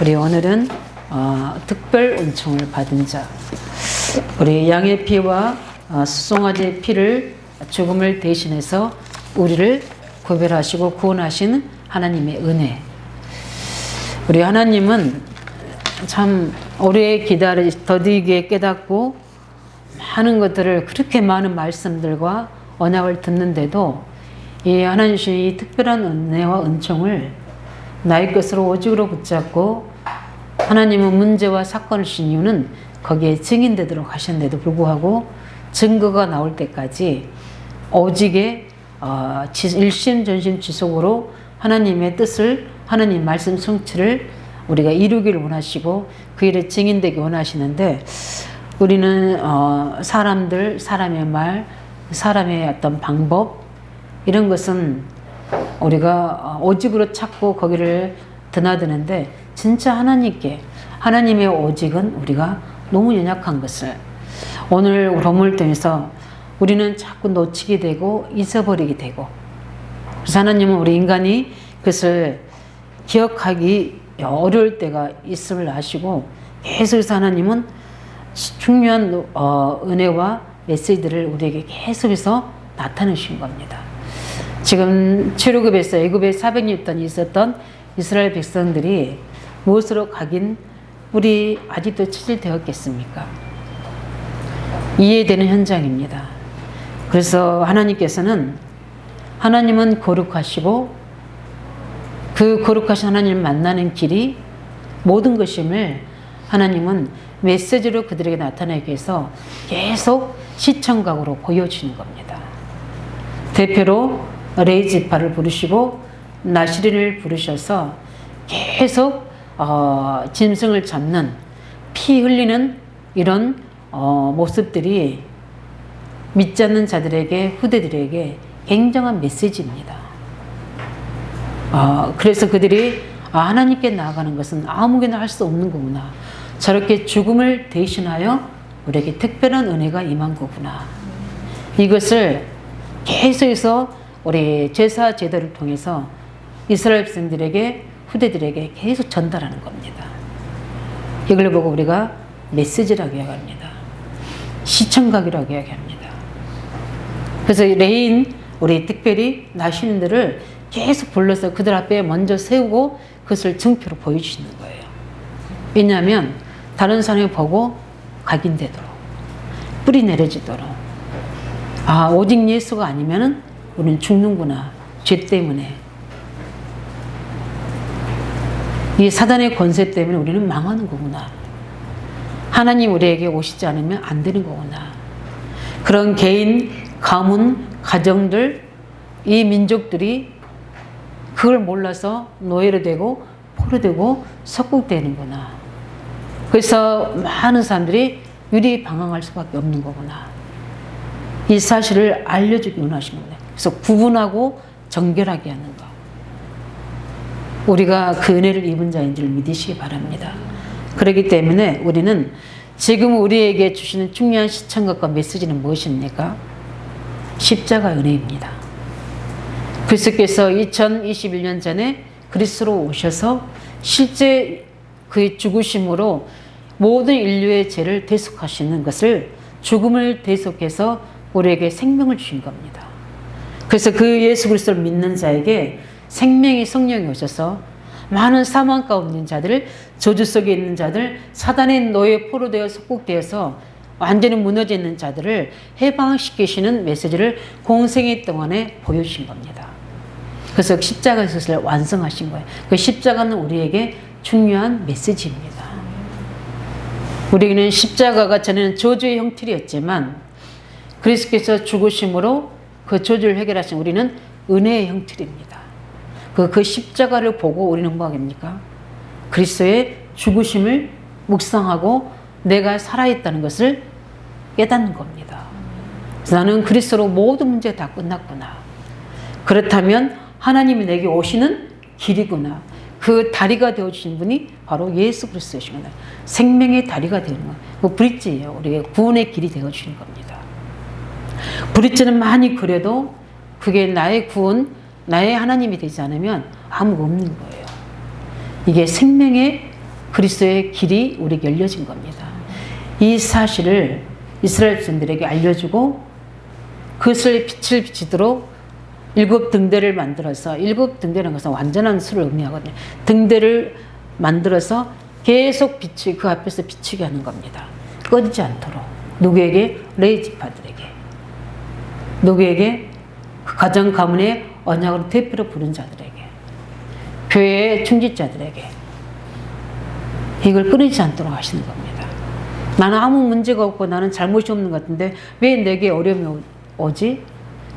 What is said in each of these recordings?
우리 오늘은 특별 은총을 받은 자, 우리 양의 피와 수송아지의 피를 죽음을 대신해서 우리를 구별하시고 구원하신 하나님의 은혜. 우리 하나님은 참 오래 더디게 깨닫고 많은 것들을, 그렇게 많은 말씀들과 언약을 듣는데도 이 하나님 주신 이 특별한 은혜와 은총을 나의 것으로 오직으로 붙잡고, 하나님은 문제와 사건을 주신 이유는 거기에 증인되도록 하셨는데도 불구하고 증거가 나올 때까지 오직의 일심전심지속으로 하나님의 뜻을, 하나님 말씀 성취를 우리가 이루기를 원하시고 그 일에 증인되기 원하시는데, 우리는 사람들, 사람의 말, 사람의 어떤 방법, 이런 것은 우리가 오직으로 찾고 거기를 드나드는데, 진짜 하나님의 오직은 우리가 너무 연약한 것을 오늘 본문을 통해서 우리는 자꾸 놓치게 되고 잊어버리게 되고, 그래서 하나님은 우리 인간이 그것을 기억하기 어려울 때가 있음을 아시고, 계속해서 하나님은 중요한 은혜와 메시지들을 우리에게 계속해서 나타내신 겁니다. 지금 출애굽에서 애굽에 400년 동안 있었던 이스라엘 백성들이 무엇으로 가긴 우리 아직도 체질되었겠습니까? 이해되는 현장입니다. 그래서 하나님은 거룩하시고 그 거룩하신 하나님을 만나는 길이 모든 것임을 하나님은 메시지로 그들에게 나타내기 위해서 계속 시청각으로 보여주는 겁니다. 대표로 레이지파를 부르시고 나시린을 부르셔서 계속 짐승을 잡는, 피 흘리는 이런 모습들이 믿지 않는 자들에게, 후대들에게 굉장한 메시지입니다. 그래서 그들이 하나님께 나아가는 것은 아무개나 할 수 없는 거구나. 저렇게 죽음을 대신하여 우리에게 특별한 은혜가 임한 거구나. 이것을 계속해서 우리 제사 제도를 통해서 이스라엘 백성들에게, 후대들에게 계속 전달하는 겁니다. 이걸 보고 우리가 메시지라고 이야기합니다. 시청각이라고 이야기합니다. 그래서 우리 특별히 나시린들을 계속 불러서 그들 앞에 먼저 세우고 그것을 증표로 보여주시는 거예요. 왜냐하면 다른 사람이 보고 각인되도록, 뿌리 내려지도록, 오직 예수가 아니면은 우리는 죽는구나. 죄 때문에, 이 사단의 권세 때문에 우리는 망하는 거구나. 하나님 우리에게 오시지 않으면 안 되는 거구나. 그런 개인, 가문, 가정들, 이 민족들이 그걸 몰라서 노예로 되고 포로되고 석국되는구나. 그래서 많은 사람들이 유리방황할 수밖에 없는 거구나. 이 사실을 알려주기 원하시는 거예요. 그래서 구분하고 정결하게 하는 것. 우리가 그 은혜를 입은 자인 줄 믿으시기 바랍니다. 그렇기 때문에 우리는 지금 우리에게 주시는 중요한 시청각과 메시지는 무엇입니까? 십자가 은혜입니다. 그리스도께서 2021년 전에 그리스도로 오셔서 실제 그의 죽으심으로 모든 인류의 죄를 대속하시는 것을, 죽음을 대속해서 우리에게 생명을 주신 겁니다. 그래서 그 예수 그리스도를 믿는 자에게 생명의 성령이 오셔서 많은 사망 가운데 있는 자들, 저주 속에 있는 자들, 사단의 노예 포로되어 속국되어서 완전히 무너져 있는 자들을 해방시키시는 메시지를 공생애 동안에 보여주신 겁니다. 그래서 십자가의 것을 완성하신 거예요. 그 십자가는 우리에게 중요한 메시지입니다. 우리는 십자가가 전에는 저주의 형틀이었지만 그리스도께서 죽으심으로 그 저주를 해결하신 우리는 은혜의 형틀입니다. 그 십자가를 보고 우리는 뭐 하겠습니까? 그리스도의 죽으심을 묵상하고 내가 살아있다는 것을 깨닫는 겁니다. 그래서 나는 그리스도로 모든 문제가 다 끝났구나. 그렇다면 하나님이 내게 오시는 길이구나. 그 다리가 되어주신 분이 바로 예수 그리스도이시구나. 생명의 다리가 되는 거예요. 그 브릿지예요. 우리의 구원의 길이 되어주시는 겁니다. 브릿지는 많이 그려도 그게 나의 구원, 나의 하나님이 되지 않으면 아무가 없는 거예요. 이게 생명의 그리스도의 길이 우리에게 열려진 겁니다. 이 사실을 이스라엘 백성들에게 알려주고 그것을 빛을 비치도록 7등대를 만들어서, 7등대라는 것은 완전한 수를 의미하거든요. 등대를 만들어서 계속 빛이 그 앞에서 비추게 하는 겁니다. 꺼지지 않도록. 누구에게? 레위 지파들에게. 누구에게? 그 가정 가문의 언약으로 대표로 부른 자들에게. 교회의 충직자들에게. 이걸 끊이지 않도록 하시는 겁니다. 나는 아무 문제가 없고 나는 잘못이 없는 것 같은데 왜 내게 어려움이 오지?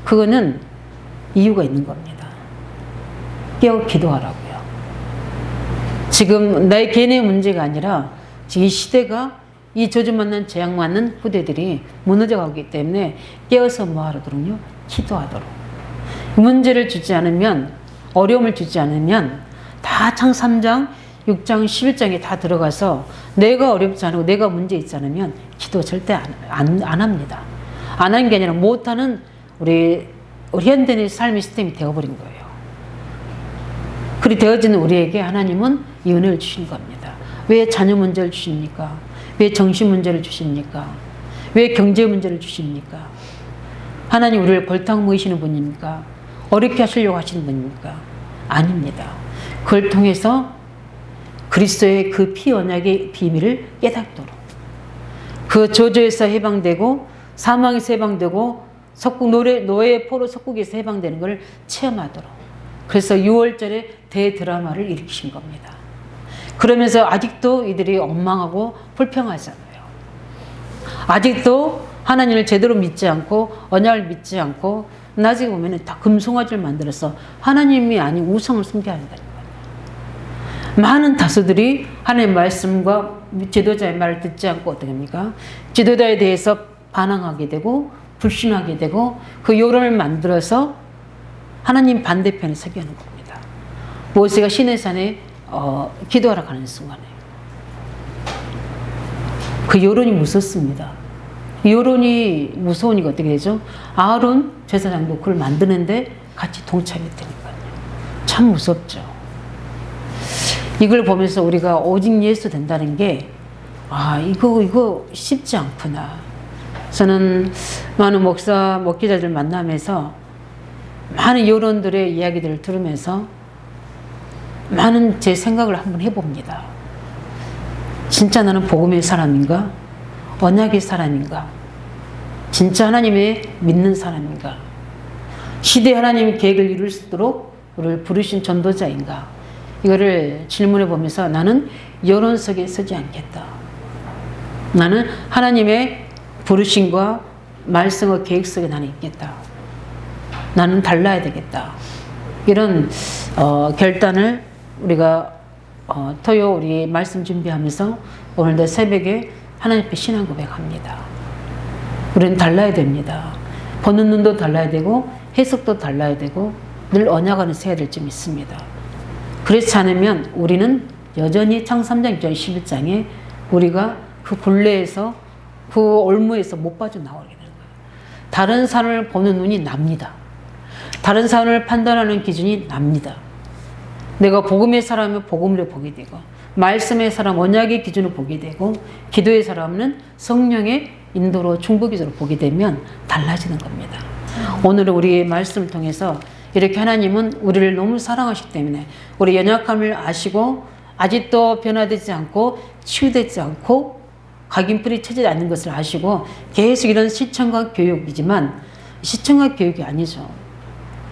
그거는 이유가 있는 겁니다. 깨어 기도하라고요. 지금 나의 개인의 문제가 아니라 이 시대가 이 저주 만난 재앙 맞는 후대들이 무너져 가기 때문에 깨어서 뭐 하도록요? 기도하도록. 문제를 주지 않으면, 어려움을 주지 않으면 다 창 3장, 6장, 11장에 다 들어가서 내가 어렵지 않고 내가 문제 있지 않으면 기도 절대 안 합니다. 안 하는 게 아니라 못하는 우리 현대인의 삶의 시스템이 되어버린 거예요. 그리 되어진 우리에게 하나님은 이 은혜를 주신 겁니다. 왜 자녀 문제를 주십니까? 왜 정신 문제를 주십니까? 왜 경제 문제를 주십니까? 하나님 우리를 골탕 먹이시는 분입니까? 어렵게 하시려고 하시는 분입니까? 아닙니다. 그걸 통해서 그리스도의 그 피 언약의 비밀을 깨닫도록, 그 저주에서 해방되고 사망에서 해방되고 노예의 포로 석국에서 해방되는 것을 체험하도록, 그래서 6월절에 대드라마를 일으키신 겁니다. 그러면서 아직도 이들이 엉망하고 불평하잖아요. 아직도 하나님을 제대로 믿지 않고 언약을 믿지 않고 나중에 보면 다 금송아지를 만들어서 하나님이 아닌 우상을 숭배한다는 거예요. 많은 다수들이 하나님의 말씀과 지도자의 말을 듣지 않고 어떻게 합니까? 지도자에 대해서 반항하게 되고 불신하게 되고 그 여론을 만들어서 하나님 반대편에 서게 하는 겁니다. 모세가 시내산에 기도하러 가는 순간에 그 여론이 무섭습니다. 여론이 무서우니까 어떻게 되죠? 아론 제사장도 그걸 만드는데 같이 동참이 되니까요. 참 무섭죠. 이걸 보면서 우리가 오직 예수 된다는 게 이거 쉽지 않구나. 저는 많은 목회자들 만나면서 많은 여론들의 이야기들을 들으면서 많은 제 생각을 한번 해봅니다. 진짜 나는 복음의 사람인가? 언약의 사람인가? 진짜 하나님의 믿는 사람인가? 시대 하나님의 계획을 이룰 수 있도록 우리를 부르신 전도자인가? 이거를 질문해 보면서 나는 여론 속에 서지 않겠다. 나는 하나님의 부르심과 말씀과 계획 속에 나는 있겠다. 나는 달라야 되겠다. 이런 결단을 우리가 토요 우리 말씀 준비하면서 오늘도 새벽에 하나님 앞에 신앙 고백합니다. 우리는 달라야 됩니다. 보는 눈도 달라야 되고 해석도 달라야 되고 늘 언약 안에 서야 될 점 있습니다. 그렇지 않으면 우리는 여전히 창 3장 6장 11장에 우리가 그 굴레에서 그 올무에서 못 빠져나오게 되는 거예요. 다른 사람을 보는 눈이 납니다. 다른 사람을 판단하는 기준이 납니다. 내가 복음의 사람은 복음을 보게 되고 말씀의 사람 언약의 기준을 보게 되고 기도의 사람은 성령의 인도로 중보기도로 보게 되면 달라지는 겁니다. 오늘 우리의 말씀을 통해서 이렇게 하나님은 우리를 너무 사랑하시기 때문에 우리 연약함을 아시고 아직도 변화되지 않고 치유되지 않고 각인풀이 쳐지지 않는 것을 아시고 계속 이런 시청각 교육이지만 시청각 교육이 아니죠.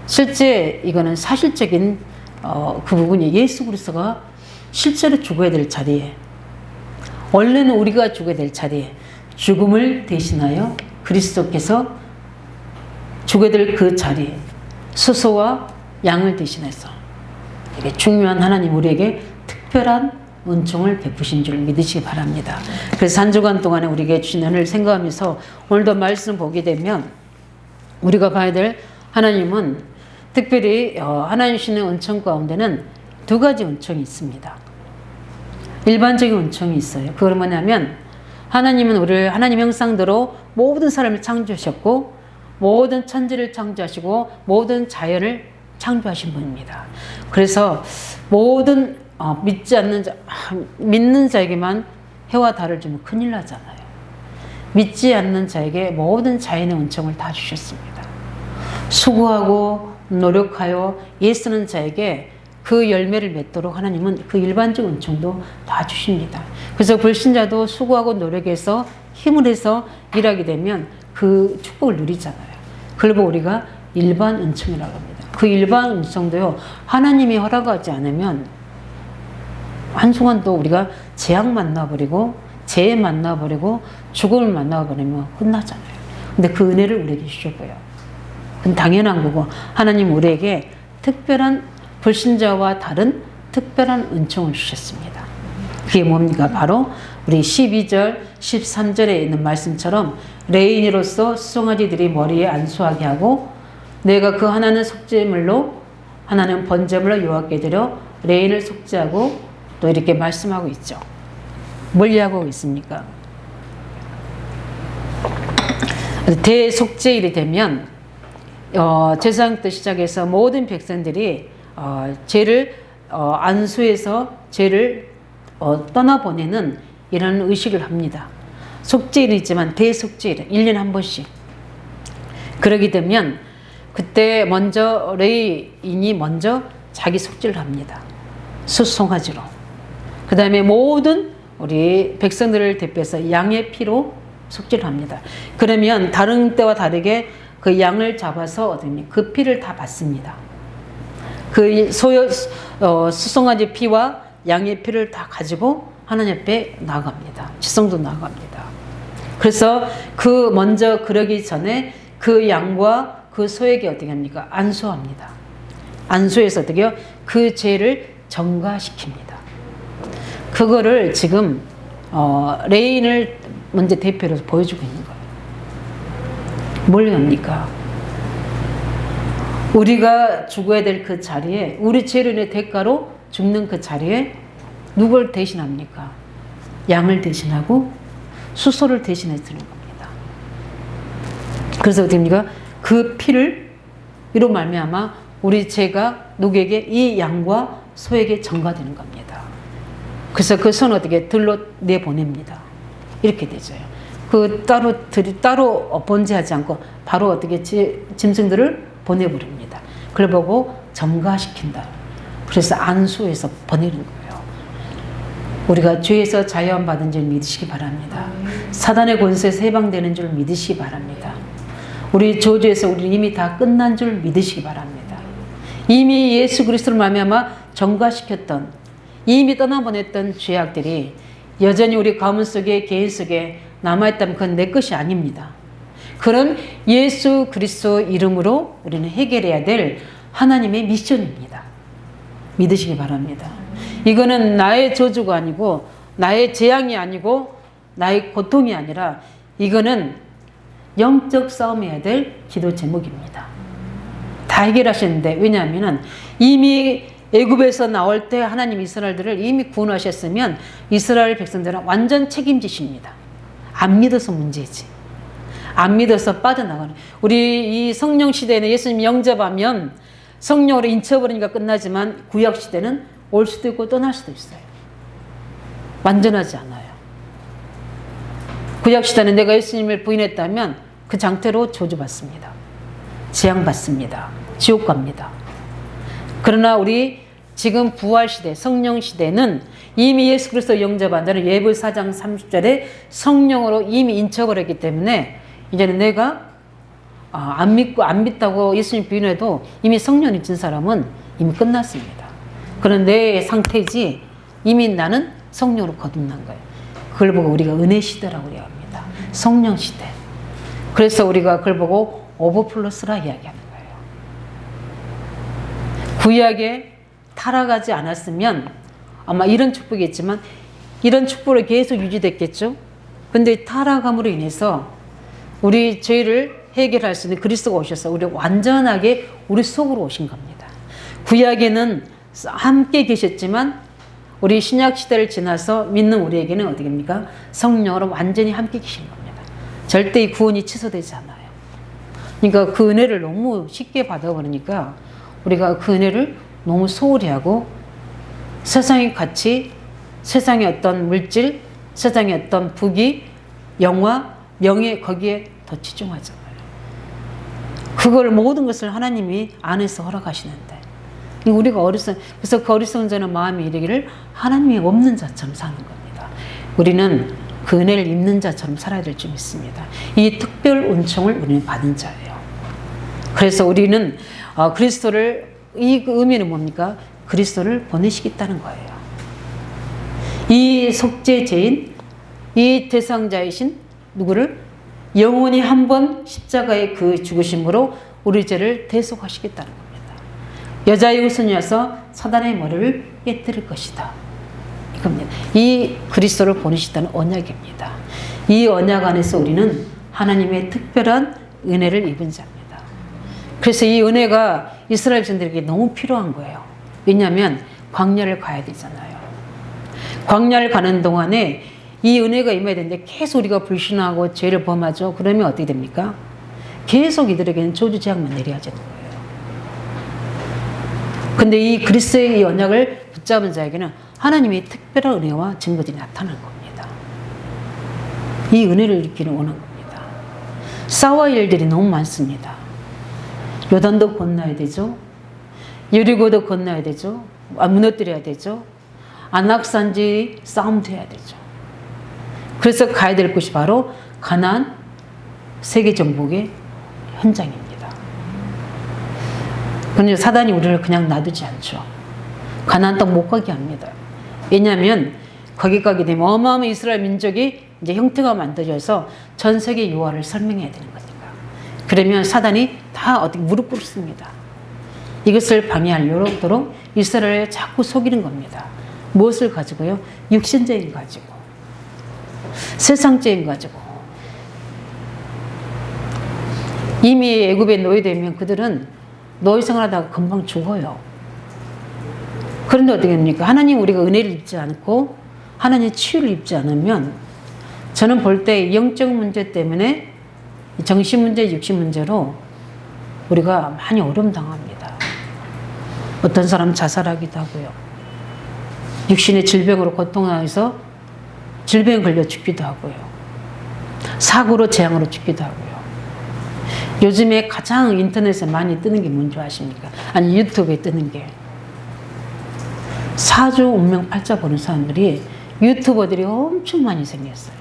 실제 이거는 사실적인 그 부분이 예수 그리스도가 실제로 죽어야 될 자리에 원래는 우리가 죽어야 될 자리에 죽음을 대신하여 그리스도께서 죽어야 될 그 자리에 수소와 양을 대신해서 이게 중요한 하나님 우리에게 특별한 은총을 베푸신 줄 믿으시기 바랍니다. 그래서 한 주간 동안에 우리에게 주신 은혜를 생각하면서 오늘도 말씀을 보게 되면 우리가 봐야 될 하나님은 특별히 하나님 주시는 은총 가운데는 두 가지 은총이 있습니다. 일반적인 은총이 있어요. 그건 뭐냐면 하나님은 우리를 하나님 형상대로 모든 사람을 창조하셨고 모든 천지를 창조하시고 모든 자연을 창조하신 분입니다. 그래서 모든 믿는 자에게만 해와 달을 주면 큰일 나잖아요. 믿지 않는 자에게 모든 자연의 은총을 다 주셨습니다. 수고하고 노력하여 애쓰는 자에게 그 열매를 맺도록 하나님은 그 일반적 은총도 다 주십니다. 그래서 불신자도 수고하고 노력해서 힘을 해서 일하게 되면 그 축복을 누리잖아요. 그리고 우리가 일반 은총이라고 합니다. 그 일반 은총도요, 하나님이 허락하지 않으면 한순간 또 우리가 재앙 만나버리고 재해 만나버리고 죽음을 만나버리면 끝나잖아요. 근데 그 은혜를 우리에게 주셨고요. 그건 당연한 거고, 하나님 우리에게 특별한 불신자와 다른 특별한 은총을 주셨습니다. 그게 뭡니까? 바로 우리 12절, 13절에 있는 말씀처럼 레인으로서 수송아지들이 머리에 안수하게 하고, 내가 그 하나는 속죄물로 하나는 번제물로 여호와께 드려 레인을 속죄하고, 또 이렇게 말씀하고 있죠. 뭘 이야기하고 있습니까? 대속죄일이 되면 제사장부터 시작해서 모든 백성들이 죄를 안수해서 죄를 떠나보내는 이런 의식을 합니다. 속죄일이지만 대속죄일 1년에 한 번씩. 그러게 되면 그때 먼저 레위인이 먼저 자기 속죄를 합니다. 수송아지로. 그 다음에 모든 우리 백성들을 대표해서 양의 피로 속죄를 합니다. 그러면 다른 때와 다르게 그 양을 잡아서 어디니 그 피를 다 받습니다. 그 수송아지 피와 양의 피를 다 가지고 하나님 앞에 나아갑니다. 지성도 나아갑니다. 그래서 그 먼저 그러기 전에 그 양과 그 소에게 어떻게 합니까? 안수합니다. 안수해서 어떻게요? 그 죄를 정가시킵니다. 그거를 지금 레인을 먼저 대표로 보여주고 있는 거예요. 뭘 합니까? 우리가 죽어야 될 그 자리에, 우리 죄로 인해 대가로 죽는 그 자리에 누굴 대신합니까? 양을 대신하고 수소를 대신해 주는 겁니다. 그래서 어떻습니까? 그 피를 이로 말미암아 우리 죄가 누구에게? 이 양과 소에게 전가되는 겁니다. 그래서 그 소는 어떻게 들로 내보냅니다. 이렇게 되죠. 그 따로 번제하지 않고 바로 어떻게 짐승들을 보내버립니다. 그걸 보고 점가시킨다. 그래서 안수해서 보내는 거예요. 우리가 죄에서 자유함받은 줄 믿으시기 바랍니다. 사단의 권세에서 해방되는 줄 믿으시기 바랍니다. 우리 저주에서 우리 이미 다 끝난 줄 믿으시기 바랍니다. 이미 예수 그리스도를 말미암아 점가시켰던, 이미 떠나보냈던 죄악들이 여전히 우리 가문 속에, 개인 속에 남아있다면 그건 내 것이 아닙니다. 그런 예수 그리스도 이름으로 우리는 해결해야 될 하나님의 미션입니다. 믿으시기 바랍니다. 이거는 나의 저주가 아니고 나의 재앙이 아니고 나의 고통이 아니라 이거는 영적 싸움해야 될 기도 제목입니다. 다 해결하셨는데, 왜냐하면 이미 애굽에서 나올 때 하나님 이스라엘들을 이미 구원하셨으면 이스라엘 백성들은 완전 책임지십니다. 안 믿어서 문제지. 안 믿어서 빠져나가는. 우리 이 성령 시대에는 예수님 영접하면 성령으로 인쳐버리니까 끝나지만 구약 시대는 올 수도 있고 떠날 수도 있어요. 완전하지 않아요. 구약 시대는 내가 예수님을 부인했다면 그 상태로 저주받습니다. 재앙받습니다. 지옥 갑니다. 그러나 우리 지금 부활 시대, 성령 시대는 이미 예수 그리스도 영접한다는 예불 4장 30절에 성령으로 이미 인쳐버렸기 때문에 이제는 내가 안 믿다고 예수님 부인해도 이미 성령 인친 사람은 이미 끝났습니다. 그런 내 상태지 이미 나는 성령으로 거듭난 거예요. 그걸 보고 우리가 은혜 시대라고 합니다. 성령 시대. 그래서 우리가 그걸 보고 오버플러스라 이야기하는 거예요. 구약에 타락하지 않았으면 아마 이런 축복이 있지만 이런 축복을 계속 유지됐겠죠. 근데 타락함으로 인해서 우리 죄를 해결할 수 있는 그리스도가 오셔서 우리 완전하게 우리 속으로 오신 겁니다. 구약에는 함께 계셨지만 우리 신약 시대를 지나서 믿는 우리에게는 어떻게 됩니까? 성령으로 완전히 함께 계신 겁니다. 절대 이 구원이 취소되지 않아요. 그러니까 그 은혜를 너무 쉽게 받아버리니까 우리가 그 은혜를 너무 소홀히 하고 세상의 가치, 세상의 어떤 물질, 세상의 어떤 부귀, 영화, 명예 거기에 더 치중하잖아요. 그걸 모든 것을 하나님이 안에서 허락하시는데 우리가 그래서 그 어리석은 자는 마음이 이르기를 하나님이 없는 자처럼 사는 겁니다. 우리는 그 은혜를 입는 자처럼 살아야 될 줄 믿습니다. 이 특별 은총을 우리는 받은 자예요. 그래서 우리는 그리스도를 이 의미는 뭡니까? 그리스도를 보내시겠다는 거예요. 이 속죄제인 이 대상자이신 누구를 영원히 한 번 십자가의 그 죽으심으로 우리 죄를 대속하시겠다는 겁니다. 여자의 후손이어서 사단의 머리를 깨뜨릴 것이다. 이겁니다. 이 그리스도를 보내시다는 언약입니다. 이 언약 안에서 우리는 하나님의 특별한 은혜를 입은 자입니다. 그래서 이 은혜가 이스라엘 백성들에게 너무 필요한 거예요. 왜냐하면 광야를 가야 되잖아요. 광야를 가는 동안에 이 은혜가 임해야 되는데 계속 우리가 불신하고 죄를 범하죠. 그러면 어떻게 됩니까? 계속 이들에게는 저주 재앙만 내려야 되는 거예요. 근데 이 그리스도의 이 언약을 붙잡은 자에게는 하나님의 특별한 은혜와 증거들이 나타나는 겁니다. 이 은혜를 느끼는 원한 겁니다. 싸워야 할 일들이 너무 많습니다. 요단도 건너야 되죠. 여리고도 건너야 되죠. 무너뜨려야 되죠. 안악산지 싸움도 해야 되죠. 그래서 가야 될 곳이 바로 가나안 세계 정복의 현장입니다. 그런데 사단이 우리를 그냥 놔두지 않죠. 가나안 땅 못 가게 합니다. 왜냐하면 거기 가게 되면 어마어마한 이스라엘 민족이 이제 형태가 만들어져서 전 세계 유화를 설명해야 되는 거니까. 그러면 사단이 다 어떻게 무릎 꿇습니다. 이것을 방해하려도록 이스라엘을 자꾸 속이는 겁니다. 무엇을 가지고요? 육신적인 가지고, 세상적인 가지고. 이미 애굽에 노예되면 그들은 노예 생활하다가 금방 죽어요. 그런데 어떻게 됩니까? 하나님 우리가 은혜를 입지 않고 하나님 치유를 입지 않으면 저는 볼 때 영적 문제 때문에 정신 문제, 육신 문제로 우리가 많이 어려움 당합니다. 어떤 사람 자살하기도 하고요. 육신의 질병으로 고통당해서 질병에 걸려 죽기도 하고요. 사고로 재앙으로 죽기도 하고요. 요즘에 가장 인터넷에 많이 뜨는 게 뭔지 아십니까? 아니 유튜브에 뜨는 게 사주 운명 팔자 보는 사람들이 유튜버들이 엄청 많이 생겼어요.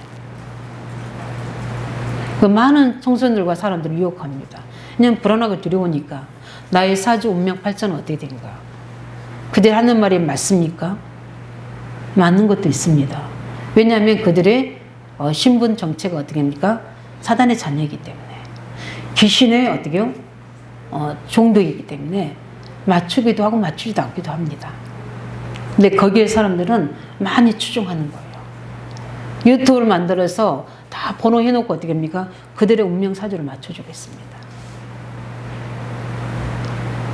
그 많은 청소년들과 사람들을 유혹합니다. 그냥 불안하고 두려우니까 나의 사주 운명 팔자는 어떻게 된가? 그들 하는 말이 맞습니까? 맞는 것도 있습니다. 왜냐하면 그들의 신분 정체가 어떻게 합니까? 사단의 자녀이기 때문에 귀신의 어떻게요? 종독이기 때문에 맞추기도 하고 맞추지도 않기도 합니다. 근데 거기에 사람들은 많이 추종하는 거예요. 유튜브를 만들어서 다 번호 해놓고 어떻게 합니까? 그들의 운명사주를 맞춰주겠습니다.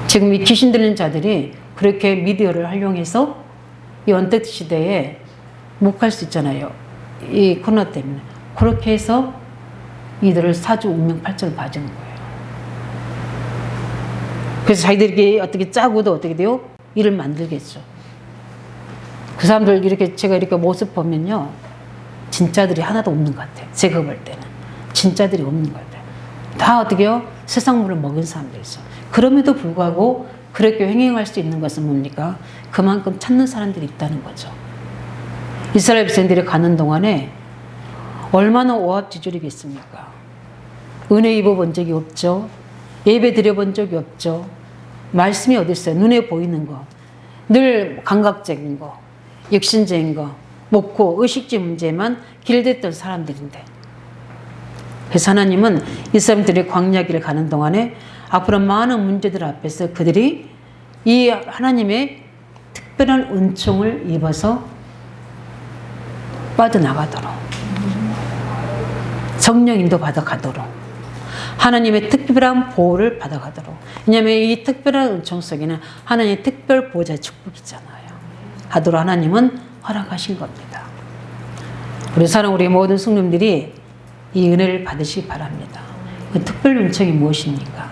지금 이 귀신 들린 자들이 그렇게 미디어를 활용해서 이 언택트 시대에 못 갈 수 있잖아요. 이 코로나 때문에. 그렇게 해서 이들을 사주 운명 팔자를 봐주는 거예요. 그래서 자기들이 어떻게 짜고도 어떻게 돼요? 일을 만들겠죠. 그 사람들 이렇게 제가 이렇게 모습 보면요. 진짜들이 하나도 없는 것 같아요. 제가 볼 때는. 진짜들이 없는 것 같아요. 다 어떻게요? 세상물을 먹은 사람들이죠. 그럼에도 불구하고 그렇게 횡행할 수 있는 것은 뭡니까? 그만큼 찾는 사람들이 있다는 거죠. 이스라엘 백성들이 가는 동안에 얼마나 오합지졸이겠습니까? 은혜 입어본 적이 없죠. 예배 드려본 적이 없죠. 말씀이 어디 있어요? 눈에 보이는 거. 늘 감각적인 거. 육신적인 거. 먹고 의식주 문제만 길댔던 사람들인데. 그래서 하나님은 이 사람들이 광야길을 가는 동안에 앞으로 많은 문제들 앞에서 그들이 이 하나님의 특별한 은총을 입어서 빠져나가도록 성령 인도 받아가도록 하나님의 특별한 보호를 받아가도록. 왜냐하면 이 특별한 은총 속에는 하나님의 특별 보호자의 축복이 있잖아요. 하도록 하나님은 허락하신 겁니다. 우리 사랑 우리 모든 성도님들이 이 은혜를 받으시기 바랍니다. 그 특별 은총이 무엇입니까?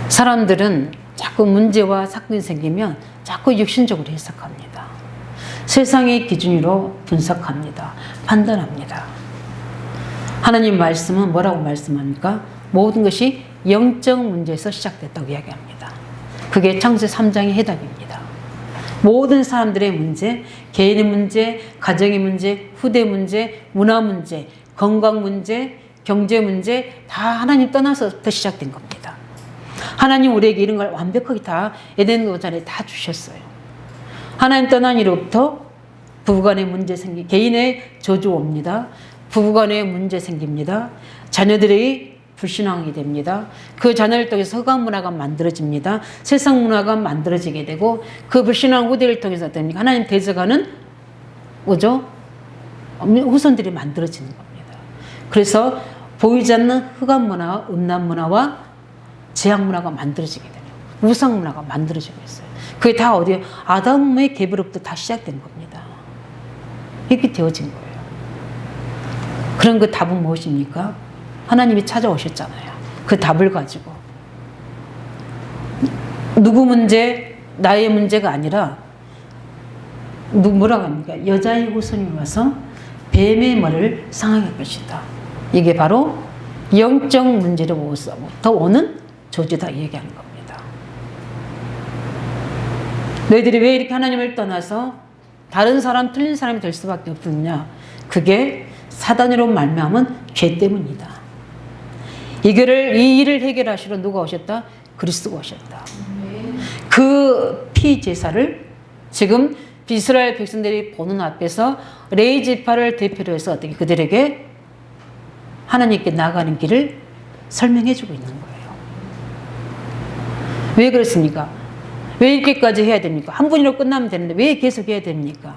사람들은 자꾸 문제와 사건이 생기면 자꾸 육신적으로 해석합니다. 세상의 기준으로 분석합니다. 판단합니다. 하나님 말씀은 뭐라고 말씀합니까? 모든 것이 영적 문제에서 시작됐다고 이야기합니다. 그게 창세 3장의 해답입니다. 모든 사람들의 문제, 개인의 문제, 가정의 문제, 후대 문제, 문화 문제, 건강 문제, 경제 문제 다 하나님 떠나서부터 시작된 겁니다. 하나님 우리에게 이런 걸 완벽하게 다 에덴 동산에 다 주셨어요. 하나님 떠난 이로부터 부부간의 문제 개인의 저주 옵니다. 부부간의 문제 생깁니다. 자녀들이 불신앙이 됩니다. 그 자녀를 통해서 흑암 문화가 만들어집니다. 세상 문화가 만들어지게 되고 그 불신앙 후대를 통해서 어떻습니까? 하나님 대적하는 뭐죠? 후손들이 만들어지는 겁니다. 그래서 보이지 않는 흑암 문화와 음란 문화와 제약 문화가 만들어지게 되는 우상 문화가 만들어지고 있어요. 그게 다 어디에 아담의 계보로부터 다 시작된 겁니다. 이렇게 되어진 거예요. 그런 그 답은 무엇입니까? 하나님이 찾아오셨잖아요. 그 답을 가지고 누구 문제, 나의 문제가 아니라 뭐라고 합니까? 여자의 후손이 와서 뱀의 머리를 상하게 할 것이다. 이게 바로 영적 문제로부터 오는 저주다 얘기하는 겁니다. 너희들이 왜 이렇게 하나님을 떠나서 다른 사람, 틀린 사람이 될 수밖에 없느냐? 그게 사단으로 말미암은 죄 때문이다. 이 일을 해결하시러 누가 오셨다? 그리스도가 오셨다. 그 피제사를 지금 이스라엘 백성들이 보는 앞에서 레위 지파를 대표로 해서 어떻게 그들에게 하나님께 나아가는 길을 설명해 주고 있는 거예요. 왜 그렇습니까? 왜 이렇게까지 해야 됩니까? 한 분이로 끝나면 되는데 왜 계속 해야 됩니까?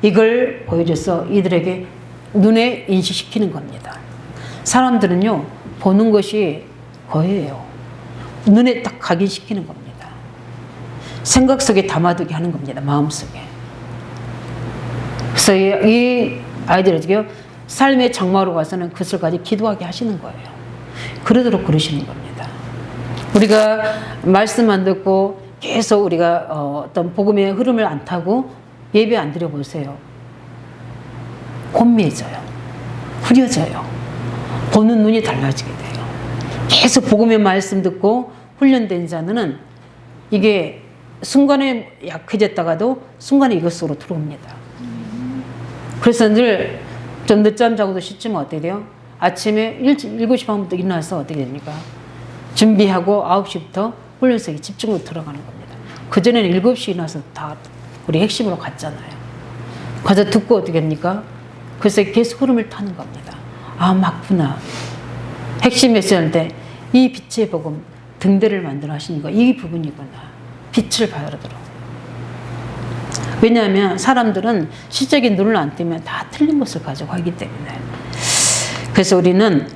이걸 보여줘서 이들에게 눈에 인식시키는 겁니다. 사람들은요, 보는 것이 거예요. 눈에 딱 각인시키는 겁니다. 생각 속에 담아두게 하는 겁니다. 마음속에. 그래서 이 아이들 어떻게요? 삶의 장마로 가서는 그것을 가지고 기도하게 하시는 거예요. 그러도록 그러시는 겁니다. 우리가 말씀 안 듣고 계속 우리가 어떤 복음의 흐름을 안 타고 예배 안 드려보세요. 혼미해져요. 흐려져요. 보는 눈이 달라지게 돼요. 계속 복음의 말씀 듣고 훈련된 자는 이게 순간에 약해졌다가도 순간에 이것으로 들어옵니다. 그래서 늘 좀 늦잠 자고도 쉬지만 어떻게 돼요? 아침에 7시 반부터 일어나서 어떻게 됩니까? 준비하고 9시부터 훈련소에 집중으로 들어가는 겁니다. 그전에는 7시 일어나서 다 우리 핵심으로 갔잖아요. 가서 듣고 어떻게 합니까? 그래서 계속 흐름을 타는 겁니다. 아, 맞구나. 핵심 메시지인데 이 빛의 복음, 등대를 만들어 하시는 거, 이 부분이구나. 빛을 받아들어. 왜냐하면 사람들은 시적인 눈을 안 뜨면 다 틀린 것을 가지고 하기 때문에. 그래서 우리는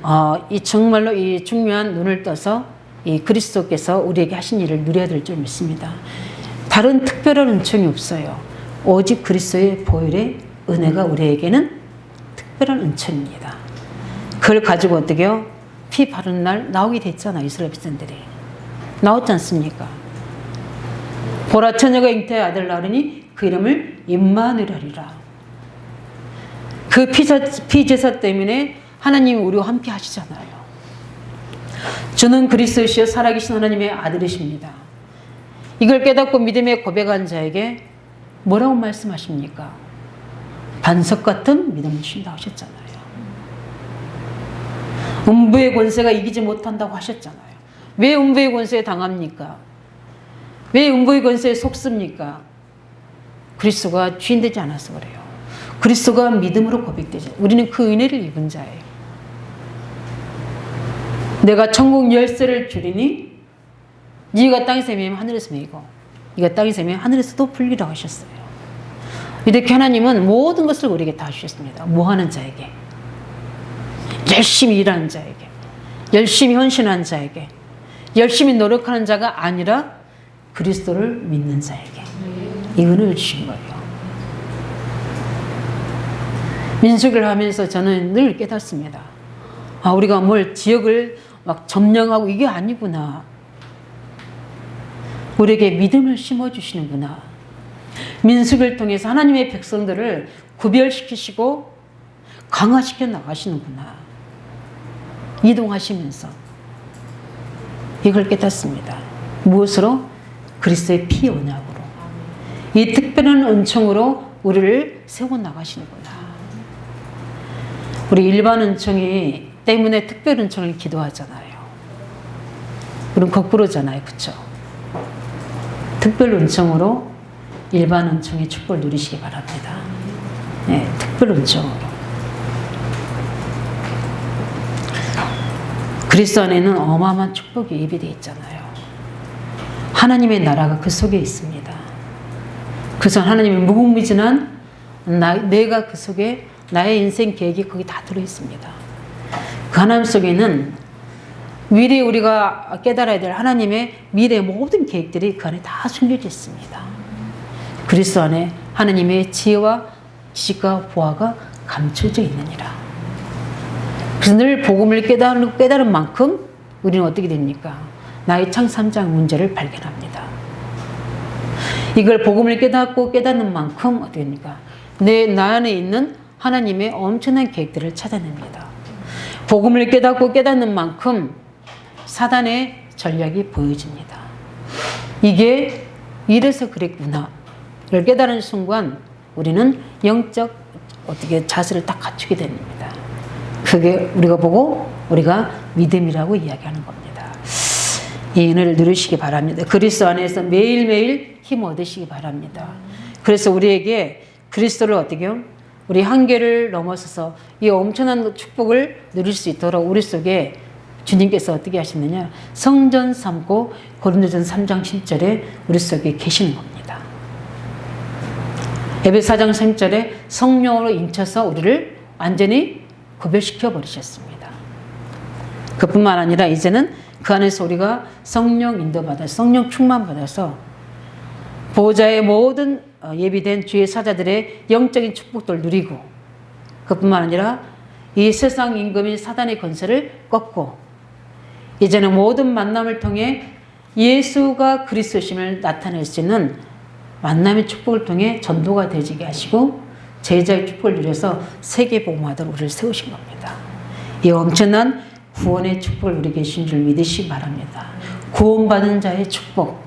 정말로 이 중요한 눈을 떠서 이 그리스도께서 우리에게 하신 일을 누려야 될 줄 믿습니다. 다른 특별한 은총이 없어요. 오직 그리스도의 보혈의 은혜가 우리에게는 특별한 은총입니다. 그걸 가지고 어떻게 해요? 피 바르는 날 나오게 됐잖아요. 이스라엘 백성들이. 나왔지 않습니까? 보라 처녀가 잉태의 아들 낳으니 그 이름을 임마누엘 하리라. 그 피제사 때문에 하나님이 우리와 함께 하시잖아요. 주는 그리스도시여 살아계신 하나님의 아들이십니다. 이걸 깨닫고 믿음에 고백한 자에게 뭐라고 말씀하십니까? 반석 같은 믿음을 주신다고 하셨잖아요. 음부의 권세가 이기지 못한다고 하셨잖아요. 왜 음부의 권세에 당합니까? 왜 음부의 권세에 속습니까? 그리스도가 주인되지 않아서 그래요. 그리스도가 믿음으로 고백되죠. 우리는 그 은혜를 입은 자예요. 내가 천국 열쇠를 주리니 네가 땅에서 매면 하늘에서 매이고 네가 땅에서 매면 하늘에서도 풀리라고 하셨어요. 이렇게 하나님은 모든 것을 우리에게 다 주셨습니다. 뭐하는 자에게, 열심히 일하는 자에게, 열심히 헌신하는 자에게, 열심히 노력하는 자가 아니라 그리스도를 믿는 자에게 이 은혜를 주신 거예요. 민수기를 하면서 저는 늘 깨닫습니다. 아, 우리가 뭘 지역을 막 점령하고 이게 아니구나. 우리에게 믿음을 심어주시는구나. 민수기를 통해서 하나님의 백성들을 구별시키시고 강화시켜 나가시는구나. 이동하시면서 이걸 깨닫습니다. 무엇으로? 그리스도의 피 언약으로. 이 특별한 은총으로 우리를 세워나가시는구나. 우리 일반 은총이 때문에 특별 은총을 기도하잖아요. 그럼 거꾸로잖아요. 그렇죠? 특별 은총으로 일반 은총의 축복을 누리시기 바랍니다. 네, 특별 은총으로. 그리스도 안에는 어마어마한 축복이 예비되어 있잖아요. 하나님의 나라가 그 속에 있습니다. 그래서 하나님의 무궁무진한 내가 그 속에 나의 인생 계획이 거기 다 들어있습니다. 그 하나님 속에는 미래에 우리가 깨달아야 될 하나님의 미래의 모든 계획들이 그 안에 다 숨겨져 있습니다. 그리스도 안에 하나님의 지혜와 지식과 보화가 감춰져 있느니라. 그래서 늘 복음을 깨달은 만큼 우리는 어떻게 됩니까? 나의 창 3장 문제를 발견합니다. 이걸 복음을 깨닫는 만큼 어떻게 됩니까? 나 안에 있는 하나님의 엄청난 계획들을 찾아냅니다. 복음을 깨닫는 만큼 사단의 전략이 보여집니다. 이게 이래서 그랬구나. 를 깨달은 순간 우리는 영적 자세를 딱 갖추게 됩니다. 그게 우리가 보고 우리가 믿음이라고 이야기하는 겁니다. 이 은혜를 누리시기 바랍니다. 그리스도 안에서 매일매일 힘 얻으시기 바랍니다. 그래서 우리에게 그리스도를 어떻게 해요? 우리 한계를 넘어서서 이 엄청난 축복을 누릴 수 있도록 우리 속에 주님께서 어떻게 하시느냐? 성전 삼고 고린도전서 3장 10절에 우리 속에 계시는 겁니다. 에베소 4장 3절에 성령으로 인쳐서 우리를 완전히 구별시켜 버리셨습니다. 그뿐만 아니라 이제는 그 안에서 우리가 성령 인도받아 성령 충만받아서 보호자의 모든 예비된 주의 사자들의 영적인 축복들을 누리고 그뿐만 아니라 이 세상 임금인 사단의 권세를 꺾고 이제는 모든 만남을 통해 예수가 그리스도심을 나타낼 수 있는 만남의 축복을 통해 전도가 되지게 하시고 제자의 축복을 누려서 세계복음화도록 우리를 세우신 겁니다. 이 엄청난 구원의 축복을 우리에게 주신 줄 믿으시기 바랍니다. 구원받은 자의 축복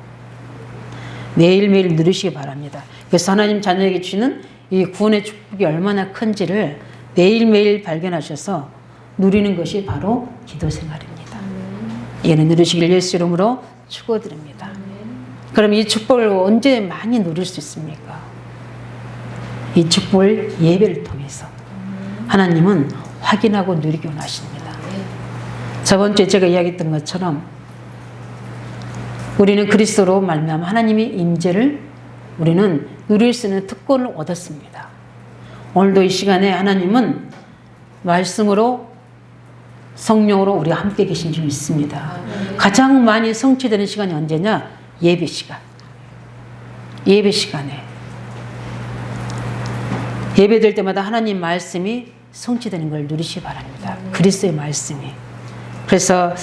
매일매일 누리시기 바랍니다. 그래서 하나님 자녀에게 주시는 이 구원의 축복이 얼마나 큰지를 매일매일 발견하셔서 누리는 것이 바로 기도 생활입니다. 이는 누리시길 예수 이름으로 축원드립니다. 그럼 이 축복을 언제 많이 누릴 수 있습니까? 이 축복을 예배를 통해서 하나님은 확인하고 누리기 원하십니다. 저번 주에 제가 이야기했던 것처럼 우리는 그리스도로 말미암아 하나님의 임재를 우리는 누릴 수 있는 특권을 얻었습니다. 오늘도 이 시간에 하나님은 말씀으로 성령으로 우리와 함께 계신 줄 믿습니다. 가장 많이 성취되는 시간이 언제냐? 예배 시간. 예배 시간에 예배될 때마다 하나님 말씀이 성취되는 걸 누리시기 바랍니다. 그리스도의 말씀이. 그래서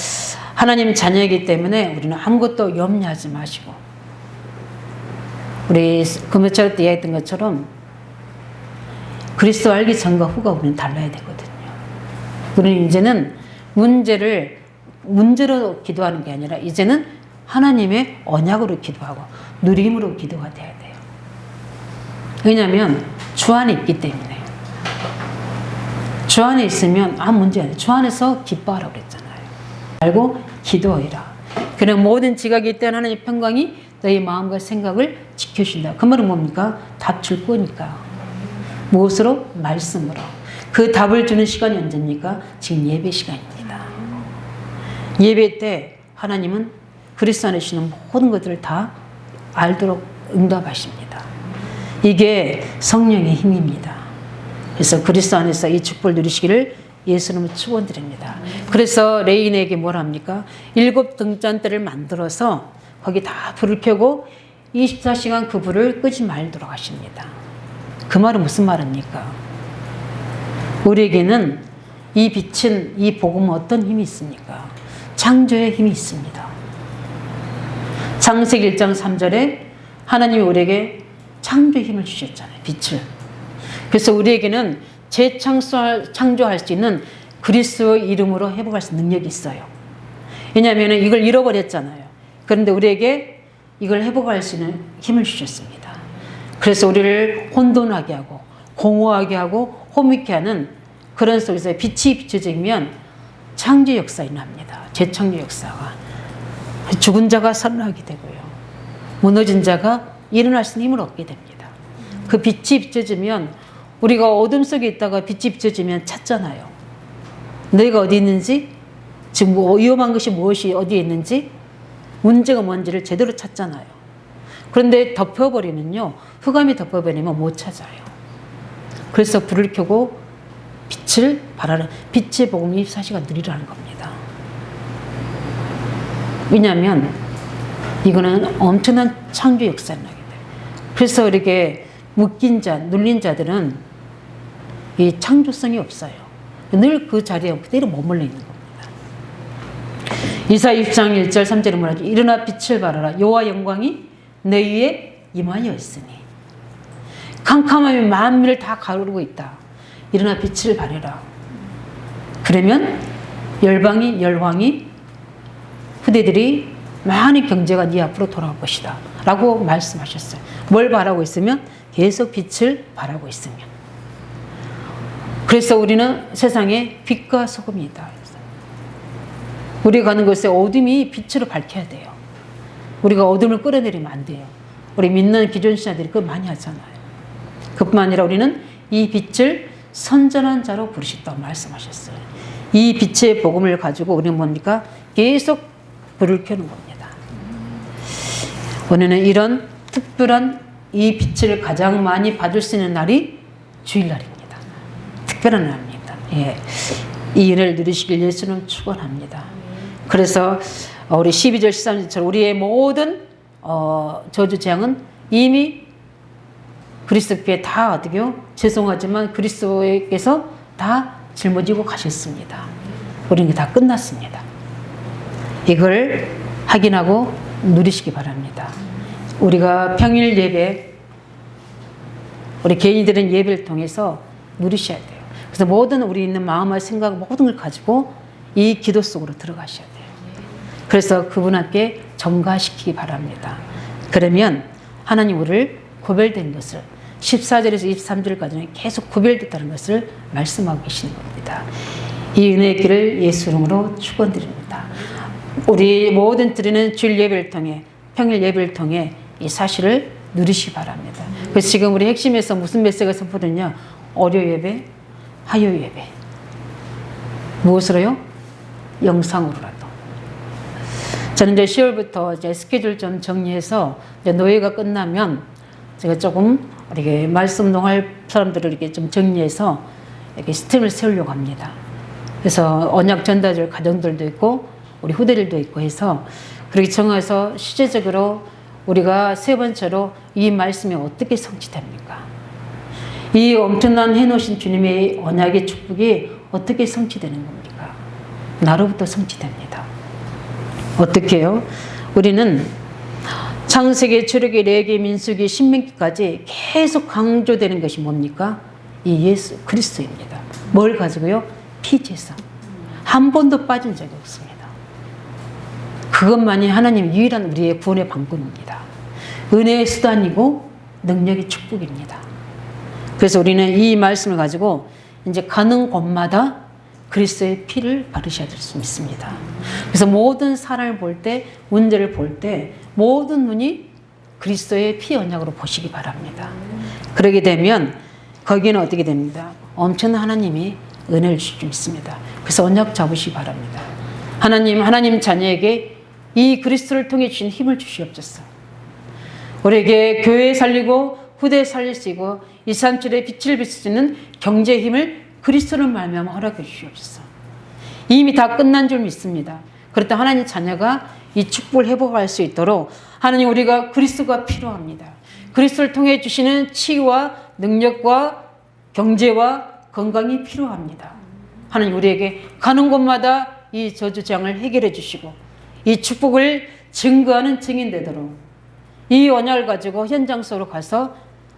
하나님 자녀이기 때문에 우리는 아무것도 염려하지 마시고 우리 금요철 때 이야기했던 것처럼 그리스도 알기 전과 후가 우리는 달라야 되거든요. 우리는 이제는 문제로 기도하는 게 아니라 이제는 하나님의 언약으로 기도하고 누림으로 기도가 돼야 돼요. 왜냐하면 주 안에 있기 때문에. 주 안에 있으면 아무 문제 안 돼. 주 안에서 기뻐하라고 그랬잖아요. 알고 기도하라. 그냥 모든 지각이 있다는 하나님의 평강이 너희 마음과 생각을 지켜준다. 그 말은 뭡니까? 답 줄 거니까. 무엇으로? 말씀으로. 그 답을 주는 시간이 언제입니까? 지금 예배 시간입니다. 예배 때 하나님은 그리스도 안에 계시는 모든 것들을 다 알도록 응답하십니다. 이게 성령의 힘입니다. 그래서 그리스도 안에서 이 축복을 누리시기를 예수님을 축원드립니다. 그래서 레인에게 뭘 합니까? 7 등잔대를 만들어서 거기 다 불을 켜고 24시간 그 불을 끄지 말도록 하십니다. 그 말은 무슨 말입니까? 우리에게는 이 빛은, 이 복음은 어떤 힘이 있습니까? 창조의 힘이 있습니다. 창세기 1장 3절에 하나님이 우리에게 창조의 힘을 주셨잖아요. 빛을. 그래서 우리에게는 재창조할 수 있는 그리스도의 이름으로 회복할 수 있는 능력이 있어요. 왜냐하면 이걸 잃어버렸잖아요. 그런데 우리에게 이걸 회복할 수 있는 힘을 주셨습니다. 그래서 우리를 혼돈하게 하고 공허하게 하고 호미케 하는 그런 속에서 빛이 비춰지면 창조 역사가 일어납니다. 재창조 역사가. 죽은 자가 살아나게 되고요. 무너진 자가 일어날 수 있는 힘을 얻게 됩니다. 그 빛이 비춰지면 우리가 어둠 속에 있다가 빛이 비춰지면 찾잖아요. 너희가 어디 있는지, 지금 뭐 위험한 것이 무엇이 어디에 있는지, 문제가 뭔지를 제대로 찾잖아요. 그런데 덮여버리면요, 흑암이 덮여버리면 못 찾아요. 그래서 불을 켜고 빛을 발하는, 빛의 복음이 사시가 누리라는 겁니다. 왜냐하면 이거는 엄청난 창조 역사를 나게 돼요. 그래서 이렇게 묶인 자, 눌린 자들은 이 창조성이 없어요. 늘 그 자리에 그대로 머물러 있는 겁니다. 이사야 60장 1절 3절에 뭐라죠? 일어나 빛을 발하라. 여호와 영광이 내 위에 임하여 있으니. 캄캄함이 만민을 다 가르고 있다. 일어나 빛을 발해라. 그러면 열왕이 후대들이 많은 경제가 네 앞으로 돌아올 것이다 라고 말씀하셨어요. 뭘 바라고 있으면? 계속 빛을 바라고 있으면. 그래서 우리는 세상에 빛과 소금이다. 우리가 가는 곳에 어둠이 빛으로 밝혀야 돼요. 우리가 어둠을 끌어내리면 안 돼요. 우리 믿는 기존 신자들이 그거 많이 하잖아요. 그뿐만 아니라 우리는 이 빛을 선전한 자로 부르셨다고 말씀하셨어요. 이 빛의 복음을 가지고 우리는 뭡니까? 계속 불을 켜는 겁니다. 오늘은 이런 특별한 이 빛을 가장 많이 받을 수 있는 날이 주일날입니다. 특별한 날입니다. 예. 이 일을 누리시길 예수는 축원합니다. 그래서 우리 12절 13절처럼 우리의 모든 저주 재앙은 이미 그리스도께 다 어떻게요? 죄송하지만 그리스도께서 다 짊어지고 가셨습니다. 우리는 다 끝났습니다. 이걸 확인하고 누리시기 바랍니다. 우리가 평일 예배, 우리 개인들은 예배를 통해서 누리셔야 돼요. 그래서 모든 우리 있는 마음과 생각 모든 걸 가지고 이 기도 속으로 들어가셔야 돼요. 그래서 그분께 전가시키기 바랍니다. 그러면 하나님 우리를 구별된 것을 14절에서 23절까지는 계속 구별됐다는 것을 말씀하고 계시는 겁니다. 이 은혜의 길을 예수 이름으로 축원드립니다. 우리 모든 드리는 주일 예배를 통해 평일 예배를 통해 이 사실을 누리시기 바랍니다. 그래서 지금 우리 핵심에서 무슨 메시지가 선포되냐? 월요 예배, 화요 예배. 무엇으로요? 영상으로라도. 저는 이제 10월부터 이제 스케줄 좀 정리해서 이제 노예가 끝나면 제가 조금 이렇게 말씀동할 사람들을 이렇게 좀 정리해서 이렇게 시스템을 세우려고 합니다. 그래서 언약 전달줄 가정들도 있고 우리 후대들도 있고 해서 그렇게 정해서 실제적으로 우리가 세 번째로 이 말씀이 어떻게 성취됩니까? 이 엄청난 해놓으신 주님의 언약의 축복이 어떻게 성취되는 겁니까? 나로부터 성취됩니다. 어떻게 해요? 우리는 창세기, 출애굽기, 레위기, 민수기, 신명기까지 계속 강조되는 것이 뭡니까? 이 예수 그리스도입니다. 뭘 가지고요? 피제사. 한 번도 빠진 적이 없습니다. 그것만이 하나님 유일한 우리의 구원의 방법입니다. 은혜의 수단이고 능력의 축복입니다. 그래서 우리는 이 말씀을 가지고 이제 가는 곳마다 그리스도의 피를 바르셔야 될 수 있습니다. 그래서 모든 사람을 볼 때, 문제를 볼 때 모든 눈이 그리스도의 피 언약으로 보시기 바랍니다. 그러게 되면 거기는 어떻게 됩니다? 엄청난 하나님이 은혜를 주실 수 있습니다. 그래서 언약 잡으시기 바랍니다. 하나님 자녀에게 이 그리스도를 통해 주신 힘을 주시옵소서. 우리에게 교회 살리고 후대 살릴 수 있고 237의 빛을 비출 수 있는 경제의 힘을 그리스도를 말미암아 허락해 주시옵소서. 이미 다 끝난 줄 믿습니다. 그렇다 하나님 자녀가 이 축복을 회복할 수 있도록 하나님 우리가 그리스도가 필요합니다. 그리스도를 통해 주시는 치유와 능력과 경제와 건강이 필요합니다. 하나님 우리에게 가는 곳마다 이 저주 재앙을 해결해 주시고 이 축복을 증거하는 증인 되도록 이 언약을 가지고 현장 속으로 가서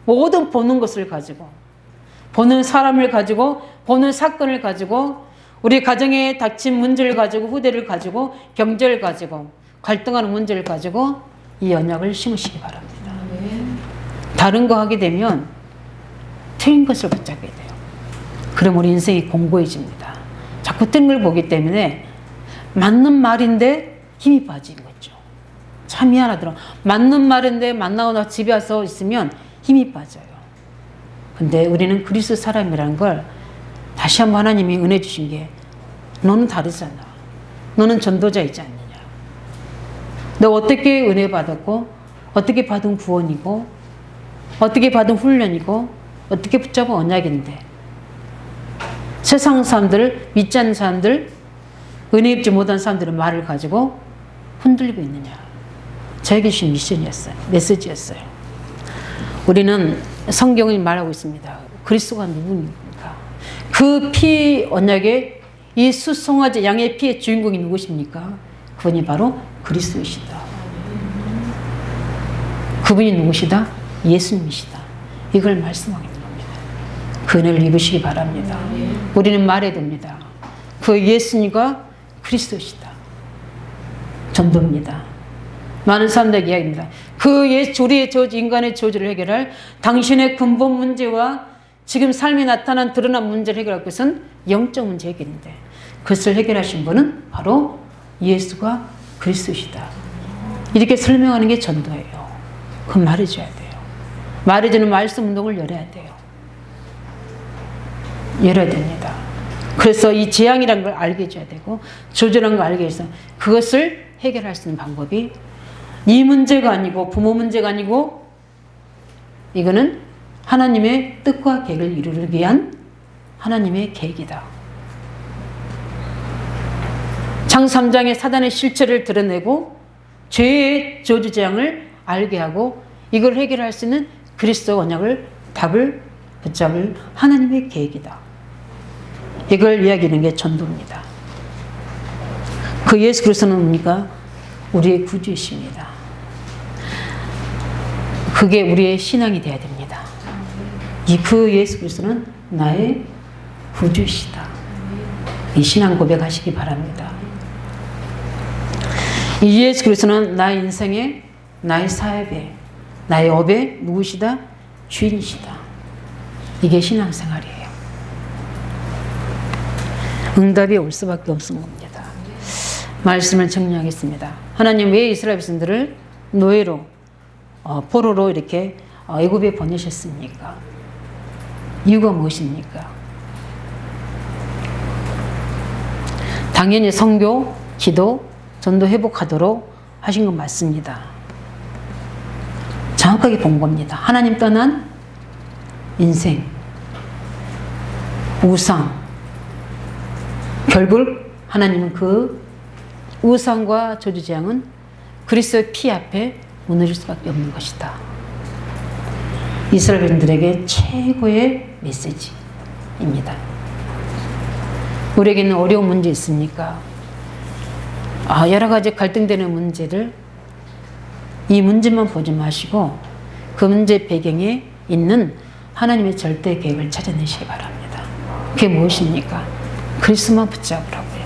모든 보는 것을 가지고, 보는 사람을 가지고, 보는 사건을 가지고, 우리 가정에 닥친 문제를 가지고, 후대를 가지고, 경제를 가지고, 갈등하는 문제를 가지고 이 언약을 심으시기 바랍니다. 다른 거 하게 되면 틀린 것을 붙잡게 돼요. 그럼 우리 인생이 공고해집니다. 자꾸 틀린 걸 보기 때문에 맞는 말인데 힘이 빠진 거죠. 참 미안하더라고요. 맞는 말인데 만나고 나서 집에 와서 있으면 힘이 빠져요. 근데 우리는 그리스도 사람이라는 걸 다시 한번 하나님이 은혜 주신 게, 너는 다르잖아. 너는 전도자이지 않느냐. 너 어떻게 은혜 받았고, 어떻게 받은 구원이고, 어떻게 받은 훈련이고, 어떻게 붙잡은 언약인데, 세상 사람들, 믿지 않는 사람들, 은혜 입지 못한 사람들의 말을 가지고 흔들리고 있느냐. 저에게 주신 미션이었어요. 메시지였어요. 우리는 성경이 말하고 있습니다. 그리스도가 누구입니까? 그 피 언약의 이 수송아지 양의 피의 주인공이 누구십니까? 그분이 바로 그리스도이시다. 그분이 누구시다? 예수님이시다. 이걸 말씀하고 있는 겁니다. 그 은혜를 입으시기 바랍니다. 우리는 말해야 됩니다. 그 예수님과 그리스도시다. 전도입니다. 많은 사람들에게 이야기합니다. 우리의 저주, 인간의 저주를 해결할 당신의 근본 문제와 지금 삶에 나타난 드러난 문제를 해결할 것은 영적 문제 해결인데, 그것을 해결하신 분은 바로 예수가 그리스도시다. 이렇게 설명하는 게 전도예요. 그건 말해줘야 돼요. 말해주는 말씀 운동을 열어야 돼요. 열어야 됩니다. 그래서 이 재앙이라는 걸 알게 해줘야 되고, 저주라는 걸 알게 해서 그것을 해결할 수 있는 방법이 이 문제가 아니고, 부모 문제가 아니고, 이거는 하나님의 뜻과 계획을 이루기 위한 하나님의 계획이다. 장 3장의 사단의 실체를 드러내고 죄의 저주 재앙을 알게 하고, 이걸 해결할 수 있는 그리스도 언약을, 답을 붙잡을 하나님의 계획이다. 이걸 이야기하는 게 전도입니다. 그 예수 그리스도는 뭡니까? 우리의 구주이십니다. 그게 우리의 신앙이 되어야 됩니다. 그 예수 그리스도는 나의 구주이시다. 이 신앙 고백하시기 바랍니다. 이 예수 그리스도는 나의 인생의, 나의 사업의, 나의 업의 누구시다? 주인이시다. 이게 신앙생활이에요. 응답이 올 수밖에 없는 겁니다. 말씀을 정리하겠습니다. 하나님 왜 이스라엘 백성들을 노예로, 포로로 이렇게 애굽에 보내셨습니까? 이유가 무엇입니까? 당연히 선교, 기도, 전도 회복하도록 하신 건 맞습니다. 정확하게 본 겁니다. 하나님 떠난 인생, 우상. 결국 하나님은 그 우상과 저주재앙은 그리스도의 피 앞에 무너질 수밖에 없는 것이다. 이스라엘 백성들에게 최고의 메시지입니다. 우리에게는 어려운 문제 있습니까? 여러 가지 갈등되는 문제를, 이 문제만 보지 마시고 그 문제 배경에 있는 하나님의 절대 계획을 찾아내시기 바랍니다. 그게 무엇입니까? 그리스도만 붙잡으라고요.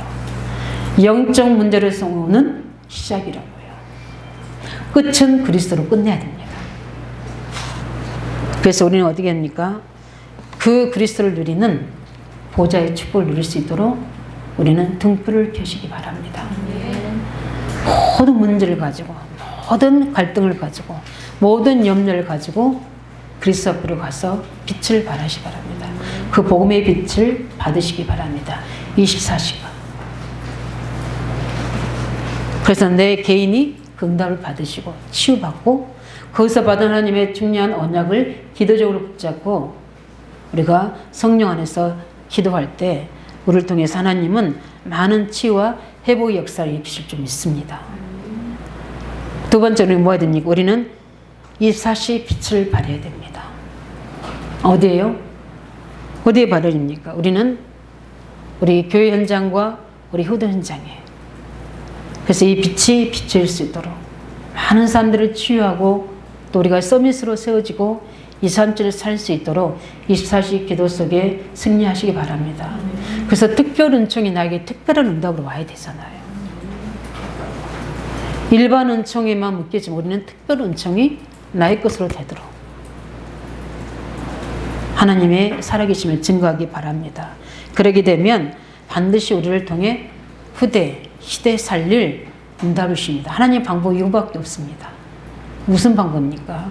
영적 문제로서 오는 시작이라고요. 끝은 그리스도로 끝내야 됩니다. 그래서 우리는 어떻게 합니까? 그 그리스도를 누리는 보좌의 축복을 누릴 수 있도록 우리는 등불을 켜시기 바랍니다. 모든 문제를 가지고, 모든 갈등을 가지고, 모든 염려를 가지고 그리스도 앞으로 가서 빛을 발하시기 바랍니다. 그 복음의 빛을 받으시기 바랍니다. 24시간. 그래서 내 개인이 그 응답을 받으시고 치유받고, 거기서 받은 하나님의 중요한 언약을 기도적으로 붙잡고 우리가 성령 안에서 기도할 때 우리를 통해서 하나님은 많은 치유와 회복의 역사를 일으키실 줄 믿습니다. 두 번째는 뭐가 됩니까? 우리는 24시 빛을 발해야 됩니다. 어디에요? 어디에 발해집니까? 우리는 우리 교회 현장과 우리 효도 현장에, 그래서 이 빛이 비칠 수 있도록 많은 사람들을 치유하고 또 우리가 서밋으로 세워지고 237을 살 수 있도록 24시 기도 속에 승리하시기 바랍니다. 그래서 특별 은총이 나에게 특별한 응답으로 와야 되잖아요. 일반 은총에만 묶이지만 우리는 특별 은총이 나의 것으로 되도록 하나님의 살아계심을 증거하기 바랍니다. 그러게 되면 반드시 우리를 통해 후대, 시대 살릴 응답을 주십니다. 하나님의 방법이 이거밖에 없습니다. 무슨 방법입니까?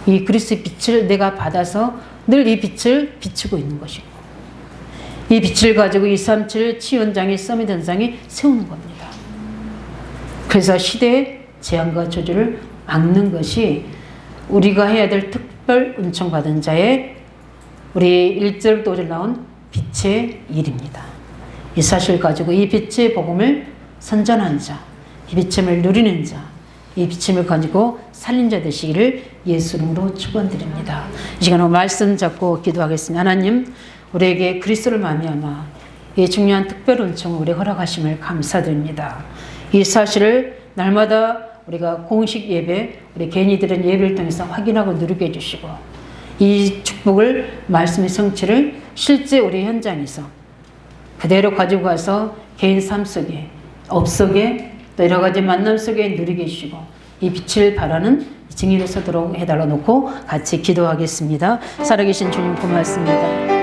이 그리스도의 빛을 내가 받아서 늘 이 빛을 비추고 있는 것이고 이 빛을 가지고 237 치유원장이 서밋 현장이 세우는 겁니다. 그래서 시대의 재앙과 저주를 막는 것이 우리가 해야 될 특별 은총 받은 자의 우리 1절 또 5절 나온 빛의 일입니다. 이 사실을 가지고 이 빛의 복음을 선전한 자, 이 빛임을 누리는 자, 이 빛임을 가지고 살린 자 되시기를 예수 이름으로 축원드립니다. 이 시간에 말씀 잡고 기도하겠습니다. 하나님, 우리에게 그리스도를 말미암아 이 중요한 특별 은총을 우리 허락하심을 감사드립니다. 이 사실을 날마다 우리가 공식 예배, 우리 개인이들은 예배를 통해서 확인하고 누리게 해주시고 이 축복을, 말씀의 성취를 실제 우리 현장에서 그대로 가지고 가서 개인 삶 속에, 업 속에, 또 여러 가지 만남 속에 누리게 해주시고 이 빛을 바라는 증인으로 서도록 해달라 놓고 같이 기도하겠습니다. 살아계신 주님 고맙습니다.